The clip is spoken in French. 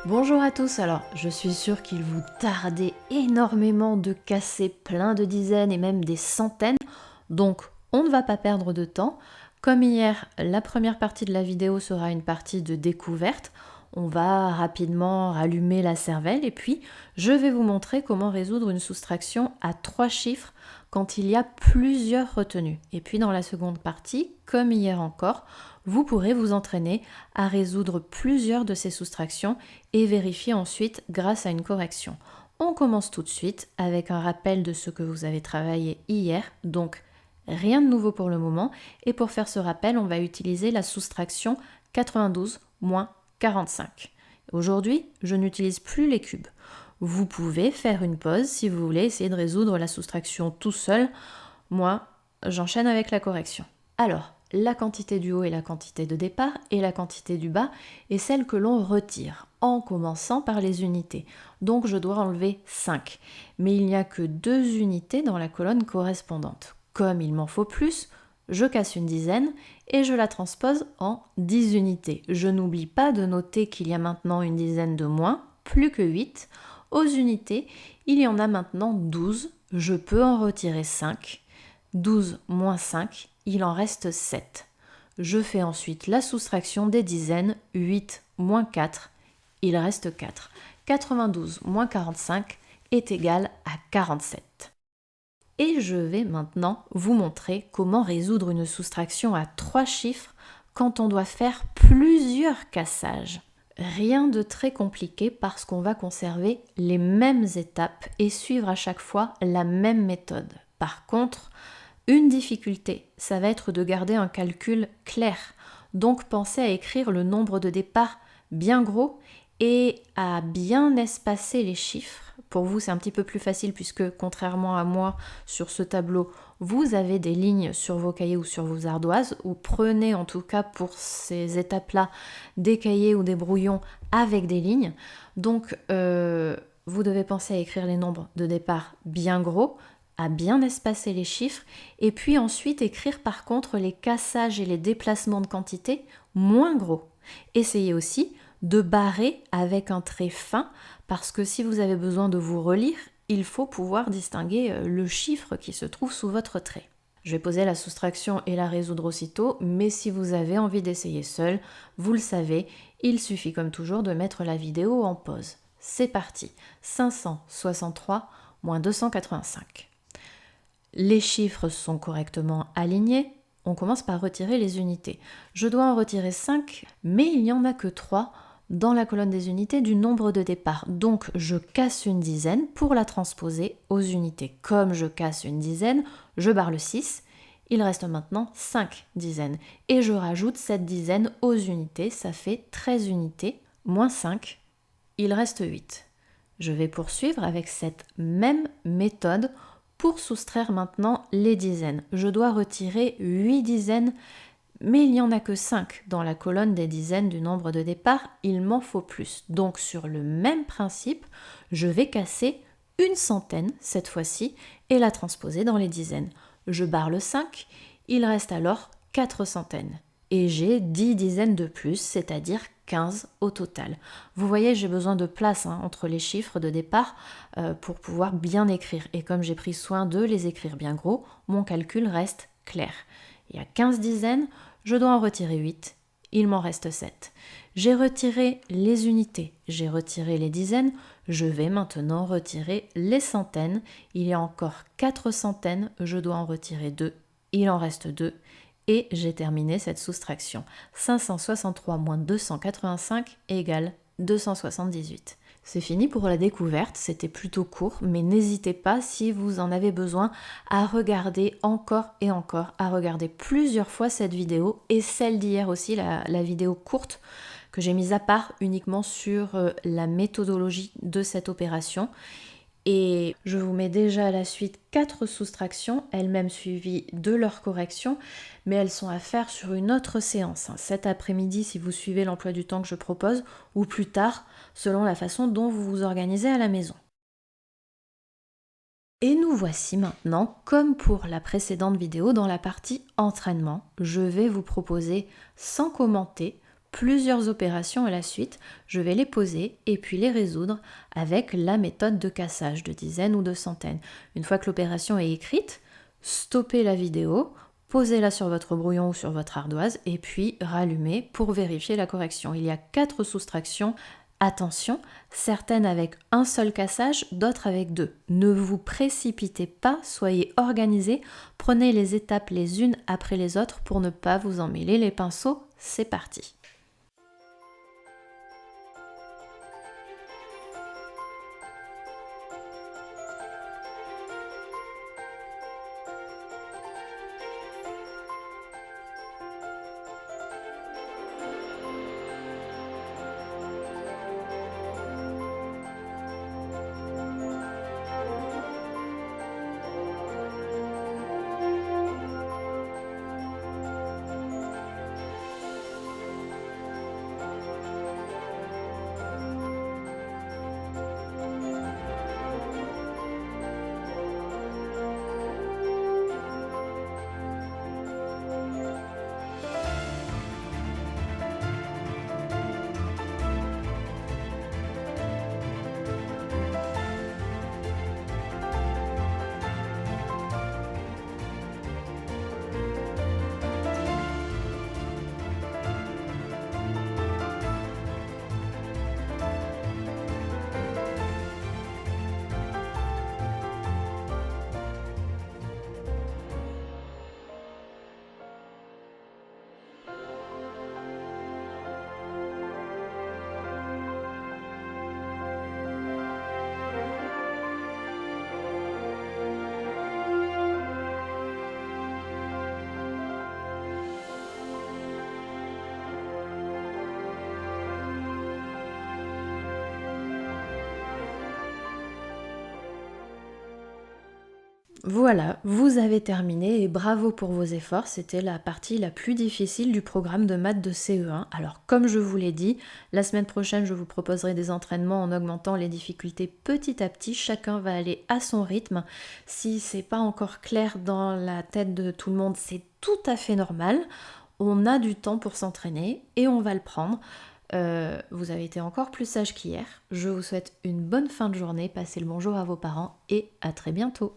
Bonjour à tous, alors je suis sûre qu'il vous tardait énormément de casser plein de dizaines et même des centaines, donc on ne va pas perdre de temps. Comme hier, la première partie de la vidéo sera une partie de découverte. On va rapidement rallumer la cervelle et puis je vais vous montrer comment résoudre une soustraction à 3 chiffres quand il y a plusieurs retenues. Et puis dans la seconde partie, comme hier encore, vous pourrez vous entraîner à résoudre plusieurs de ces soustractions et vérifier ensuite grâce à une correction. On commence tout de suite avec un rappel de ce que vous avez travaillé hier, donc rien de nouveau pour le moment, et pour faire ce rappel, on va utiliser la soustraction 92 moins 45. Aujourd'hui, je n'utilise plus les cubes. Vous pouvez faire une pause si vous voulez essayer de résoudre la soustraction tout seul. Moi, j'enchaîne avec la correction. Alors, la quantité du haut est la quantité de départ et la quantité du bas est celle que l'on retire en commençant par les unités. Donc je dois enlever 5. Mais il n'y a que 2 unités dans la colonne correspondante. Comme il m'en faut plus, je casse une dizaine et je la transpose en 10 unités. Je n'oublie pas de noter qu'il y a maintenant une dizaine de moins, plus que 8. Aux unités, il y en a maintenant 12. Je peux en retirer 5. 12 moins 5, il en reste 7. Je fais ensuite la soustraction des dizaines, 8 moins 4, il reste 4. 92 moins 45 est égal à 47. Et je vais maintenant vous montrer comment résoudre une soustraction à 3 chiffres quand on doit faire plusieurs cassages. Rien de très compliqué parce qu'on va conserver les mêmes étapes et suivre à chaque fois la même méthode. Par contre, une difficulté, ça va être de garder un calcul clair. Donc pensez à écrire le nombre de départ bien gros et à bien espacer les chiffres. Pour vous, c'est un petit peu plus facile puisque, contrairement à moi, sur ce tableau, vous avez des lignes sur vos cahiers ou sur vos ardoises, ou prenez en tout cas pour ces étapes-là des cahiers ou des brouillons avec des lignes. Donc, vous devez penser à écrire les nombres de départ bien gros, à bien espacer les chiffres, et puis ensuite écrire par contre les cassages et les déplacements de quantité moins gros. Essayez aussi de barrer avec un trait fin, parce que si vous avez besoin de vous relire, il faut pouvoir distinguer le chiffre qui se trouve sous votre trait. Je vais poser la soustraction et la résoudre aussitôt, mais si vous avez envie d'essayer seul, vous le savez, il suffit comme toujours de mettre la vidéo en pause. C'est parti, 563 moins 285. Les chiffres sont correctement alignés. On commence par retirer les unités. Je dois en retirer 5, mais il n'y en a que 3 dans la colonne des unités du nombre de départ. Donc je casse une dizaine pour la transposer aux unités. Comme je casse une dizaine, je barre le 6. Il reste maintenant 5 dizaines. Et je rajoute cette dizaine aux unités. Ça fait 13 unités. Moins 5, il reste 8. Je vais poursuivre avec cette même méthode pour soustraire maintenant les dizaines. Je dois retirer 8 dizaines, mais il n'y en a que 5 dans la colonne des dizaines du nombre de départ, il m'en faut plus. Donc sur le même principe, je vais casser une centaine cette fois-ci et la transposer dans les dizaines. Je barre le 5, il reste alors 4 centaines. Et j'ai 10 dizaines de plus, c'est-à-dire 15 au total. Vous voyez, j'ai besoin de place entre les chiffres de départ pour pouvoir bien écrire. Et comme j'ai pris soin de les écrire bien gros, mon calcul reste clair. Il y a 15 dizaines, je dois en retirer 8, il m'en reste 7. J'ai retiré les unités, j'ai retiré les dizaines, je vais maintenant retirer les centaines. Il y a encore 4 centaines, je dois en retirer 2, il en reste 2. Et j'ai terminé cette soustraction. 563 moins 285 égale 278. C'est fini pour la découverte, c'était plutôt court, mais n'hésitez pas si vous en avez besoin à regarder encore et encore, à regarder plusieurs fois cette vidéo et celle d'hier aussi, la vidéo courte que j'ai mise à part uniquement sur la méthodologie de cette opération. Et je vous mets déjà à la suite 4 soustractions, elles-mêmes suivies de leur correction, mais elles sont à faire sur une autre séance, cet après-midi si vous suivez l'emploi du temps que je propose, ou plus tard, selon la façon dont vous vous organisez à la maison. Et nous voici maintenant, comme pour la précédente vidéo, dans la partie entraînement. Je vais vous proposer, sans commenter, plusieurs opérations à la suite, je vais les poser et puis les résoudre avec la méthode de cassage de dizaines ou de centaines. Une fois que l'opération est écrite, stoppez la vidéo, posez-la sur votre brouillon ou sur votre ardoise et puis rallumez pour vérifier la correction. Il y a 4 soustractions. Attention, certaines avec un seul cassage, d'autres avec 2. Ne vous précipitez pas, soyez organisés, prenez les étapes les unes après les autres pour ne pas vous emmêler les pinceaux. C'est parti. Voilà, vous avez terminé et bravo pour vos efforts, c'était la partie la plus difficile du programme de maths de CE1. Alors comme je vous l'ai dit, la semaine prochaine je vous proposerai des entraînements en augmentant les difficultés petit à petit, chacun va aller à son rythme. Si c'est pas encore clair dans la tête de tout le monde, c'est tout à fait normal. On a du temps pour s'entraîner et on va le prendre. Vous avez été encore plus sage qu'hier. Je vous souhaite une bonne fin de journée, passez le bonjour à vos parents et à très bientôt.